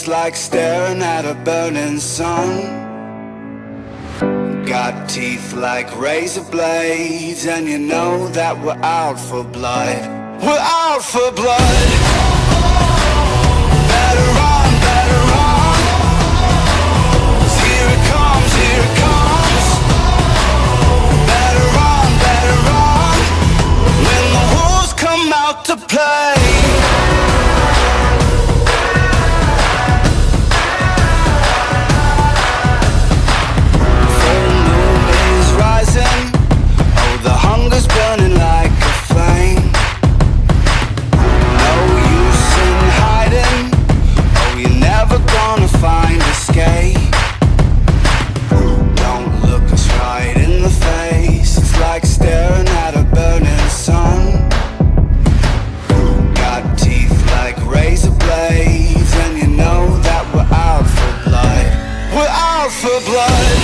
It's like staring at a burning sun. Got teeth like razor blades, and you know that we're out for blood. We're out for blood. Better run, better run. 'Cause here it comes, here it comes. Better run, better run. When the wolves come out to play. Full moon is rising. Oh, the hunger's burning like a flame. No use in hiding. Oh, you're never gonna find escape. Don't look us right in the face. It's like staring at a burning sun. Got teeth like razor blades, and you know that we're out for blood. We're out for blood.